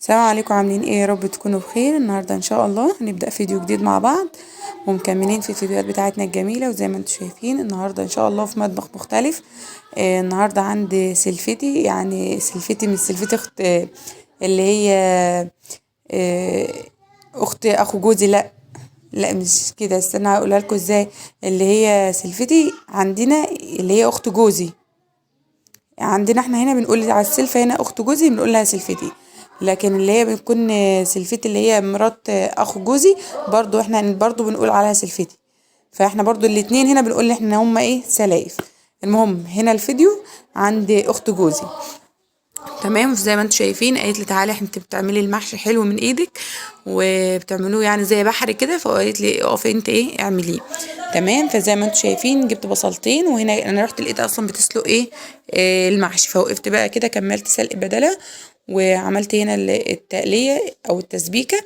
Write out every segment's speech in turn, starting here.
السلام عليكم، عاملين ايه؟ يا رب تكونوا بخير. النهارده ان شاء الله هنبدأ فيديو جديد مع بعض ومكملين في الفيديوهات بتاعتنا الجميلة. وزي ما انتم شايفين النهارده ان شاء الله في مطبخ مختلف. النهارده عندي سلفتي، يعني سلفتي من سلفتي اخت اللي هي آه اخت اخو جوزي. لا لا، مش كده، استنى هقولها لكم ازاي. اللي هي سلفتي عندنا اللي هي اخت جوزي. عندنا احنا هنا بنقول على السلفة، هنا اخت جوزي بنقول لها سلفتي. لكن اللي هي بتكون سلفتي اللي هي مرات اخو جوزي، برضو احنا برضو بنقول عليها سلفتي. فاحنا برضو الاتنين هنا بنقول احنا هما ايه سلايف. المهم هنا الفيديو عند اخت جوزي. تمام، زي ما انتم شايفين قالت لي تعالي انت بتعملي المحشي حلو من ايدك وبتعملوه يعني زي بحري كده، فقالت لي اقفي انت ايه اعمليه. تمام، فزي ما انتم شايفين جبت بصلتين، وهنا انا رحت لقيت اصلا بتسلق ايه المحشي، فوقفت بقى كده كملت سلق بدلها. وعملت هنا التقليه او التسبيكه.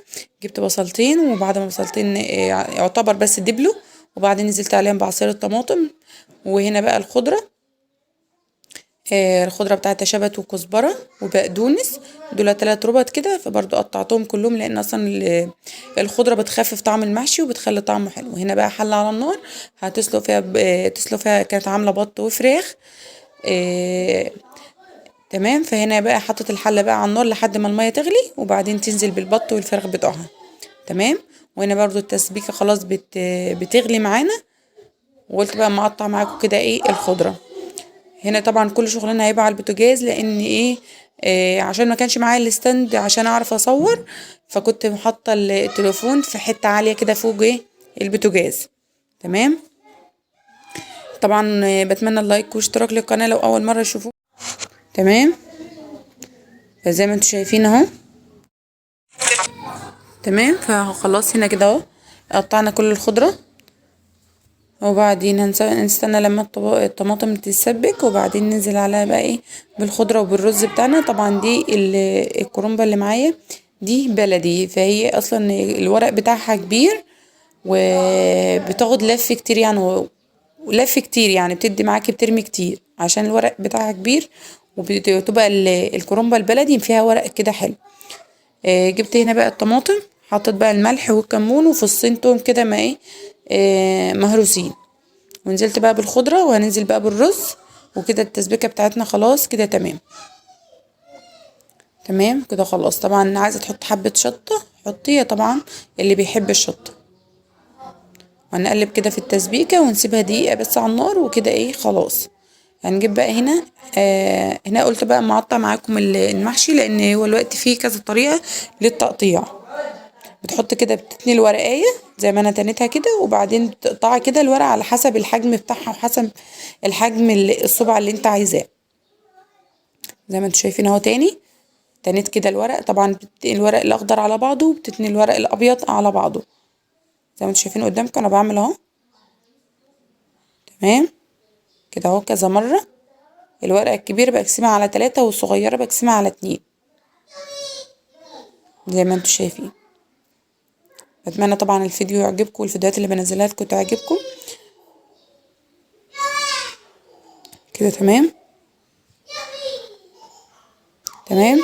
جبت بصلتين، وبعد ما بصلتين يعتبر بس دبلوا، وبعدين نزلت عليهم بعصير الطماطم. وهنا بقى الخضره، الخضرة بتاعت شبت وكزبرة وبقدونس، دول 3 ربط كده. فبرضو قطعتهم كلهم لان اصلا الخضرة بتخفف طعم المحشي وبتخلي طعمه حلو. وهنا بقى حلة على النار هتسلق فيها تسلق فيها، كانت عاملة بط وفراخ. آه، تمام، فهنا بقى حطت الحلة بقى على النار لحد ما المية تغلي، وبعدين تنزل بالبط والفراخ بتوعها. تمام، وهنا برضو التسبيكة خلاص بتغلي معانا. وقلت بقى ما اقطع معاكم كده ايه الخضرة. هنا طبعا كل شغلنا هيبقى على البوتاجاز، لان ايه عشان ما كانش معايا الستاند عشان اعرف اصور، فكنت محطه التليفون في حته عاليه كده فوق ايه البوتاجاز. تمام، طبعا بتمنى اللايك واشتراك للقناه لو اول مره يشوفوه. تمام، فزي ما انتم شايفين اهو. تمام، فخلاص هنا كده اهو قطعنا كل الخضره، وبعدين نستنى لما الطماطم تتسبك، وبعدين ننزل عليها بقى ايه بالخضرة وبالرز بتاعنا. طبعا دي الكرنبة اللي معايا دي بلدي، فهي اصلا الورق بتاعها كبير وبتاخد لف كتير يعني ولف كتير، يعني بتدي معاكي بترمي كتير عشان الورق بتاعها كبير. وبتبقى الكرنبة البلدي فيها ورق كده حلو. جبت هنا بقى الطماطم، حطيت بقى الملح والكمون وفصين توم كده ما ايه مهروسين. ونزلت بقى بالخضرة، وهننزل بقى بالرز. وكده التسبيكة بتاعتنا خلاص كده تمام. تمام كده خلاص. طبعا عايزة تحط حبة شطة حطيها طبعا، اللي بيحب الشطة. وهنقلب كده في التسبيكة ونسيبها دقيقة بس على النار، وكده ايه خلاص. هنجيب بقى هنا هنا قلت بقى مقطع معاكم المحشي، لان هو الوقت فيه كذا طريقة للتقطيع. بتحط كده بتتني الورقاية زي ما انا تنيتها كده، وبعدين تقطعي كده الورقة على حسب الحجم بتاعها وحسب الحجم الصبع اللي انت عايزاه. زي ما انتوا شايفين اهو. تنيت كده الورق. طبعا بتتني الورق الاخضر على بعضه، وبتتني الورق الابيض على بعضه. زي ما انتوا شايفين قدامكم انا بعمل اهو. تمام كده اهو كذا مرة. الورقة الكبيرة بقسمها على 3، والصغيرة بقسمها على 2، زي ما انتوا شايفين. بتمنى طبعا الفيديو يعجبكم، والفيديوهات اللي بنزلها لكم تعجبكم. كده تمام. تمام،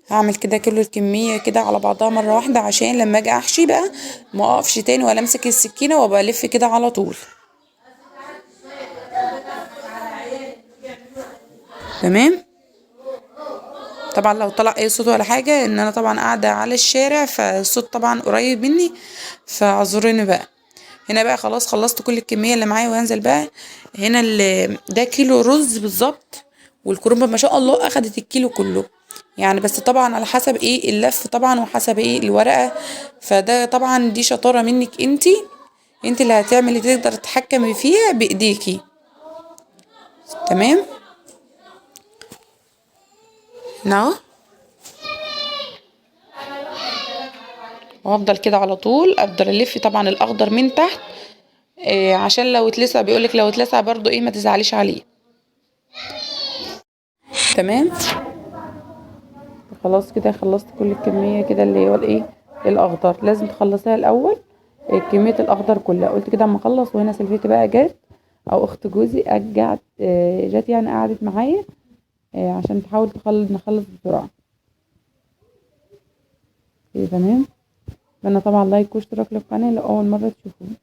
هعمل كده كل الكمية كده على بعضها مرة واحدة، عشان لما اجي احشي بقى ما اقفش تاني ولا امسك السكينة وابقى الف كده على طول. تمام، طبعا لو طلع اي صوت ولا حاجة ان انا طبعا قاعدة على الشارع، فالصوت طبعا قريب مني، فاعذروني بقى. هنا بقى خلاص خلصت كل الكمية اللي معايا، وهنزل بقى هنا ده كيلو رز بالظبط. والكرنبة ما شاء الله اخدت الكيلو كله يعني، بس طبعا على حسب ايه اللف طبعا وحسب ايه الورقة. فده طبعا دي شطارة منك انت اللي هتعملي، تقدر تتحكمي فيها بايديكي. تمام، نعم. وافضل كده على طول افضل الف طبعا الاخضر من تحت، عشان لو اتلسع بيقولك لو اتلسع برضو ايه ما تزعليش عليه. تمام، خلاص كده خلصت كل الكمية كده اللي هو الايه الاخضر. لازم تخلصيها الاول كمية الاخضر كلها. قلت كده اما اخلص. وهنا سلفيتي بقى جت، او اخت جوزي قعدت جت يعني قعدت معايا عشان تحاول نخلص بسرعة. كده تمام. اتمنى طبعا لايك واشتراك للقناة لو اول مرة تشوفوني.